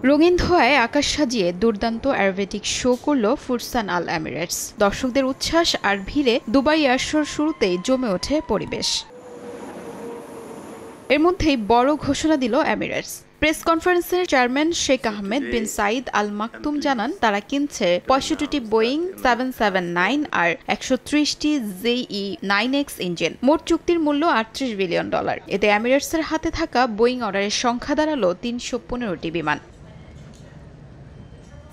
রঙিন ধোঁয়ায় আকাশ সাজিয়ে দুর্দান্ত অ্যারোবেটিক শো করল ফুরসান আল এমিরেটস। দর্শকদের উচ্ছ্বাস আর ভিড়ে দুবাই এয়ারশোর শুরুতেই জমে ওঠে পরিবেশ। এর মধ্যেই বড় ঘোষণা দিল এমিরেটস। প্রেস কনফারেন্সের চেয়ারম্যান শেখ আহমেদ বিন সাঈদ আল মাকতুম জানান, তারা কিনছে ৬৫টি বোয়িং ৭৭৯ আর ১৩০টি ZE9X ইঞ্জিন। মোট চুক্তির মূল্য $৩৮ বিলিয়ন। এতে এমিরেটসের হাতে থাকা বোয়িং অর্ডারের সংখ্যা দাঁড়ালো ৩১৫টি বিমান।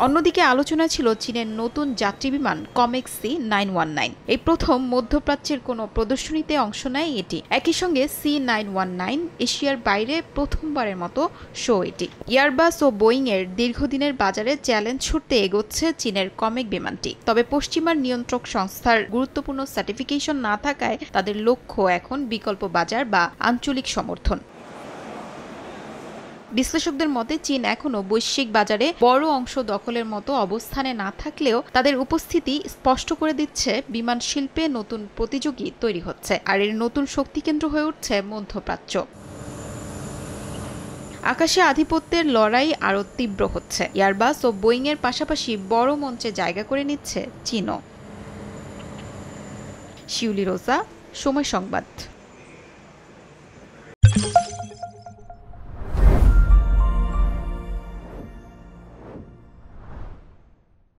অন্যদিকে আলোচনা ছিল চীনের নতুন যাত্রী বিমান কমেক C919। এই প্রথম মধ্যপ্রাচ্যের কোনো প্রদর্শনীতে অংশ নেয় এটি। একই সঙ্গে C919 এশিয়ার বাইরে প্রথমবারের মতো শো এটি। এয়ারবাস ও বোয়িং এর দীর্ঘদিনের বাজারে চ্যালেঞ্জ ছুড়তে এগোচ্ছে চীনের কমেক বিমানটি। তবে পশ্চিমার নিয়ন্ত্রক সংস্থার গুরুত্বপূর্ণ সার্টিফিকেশন না থাকায় তাদের লক্ষ্য এখন বিকল্প বাজার বা আঞ্চলিক সমর্থন। বিশ্লেষকদের মতে চীন এখনও বৈশ্বিক বাজারে বড় অংশ দখলের মতো অবস্থানে না থাকলেও তাদের উপস্থিতি স্পষ্ট করে দিচ্ছে বিমান শিল্পে নতুন প্রতিযোগী তৈরি হচ্ছে, আর এর নতুন শক্তিকেন্দ্র হয়ে উঠছে মধ্যপ্রাচ্য। আকাশে আধিপত্যের লড়াই আরও তীব্র হচ্ছে। এয়ারবাস ও বোয়িং এর পাশাপাশি বড় মঞ্চে জায়গা করে নিচ্ছে চীনও। শিউলি রোজা, সময় সংবাদ।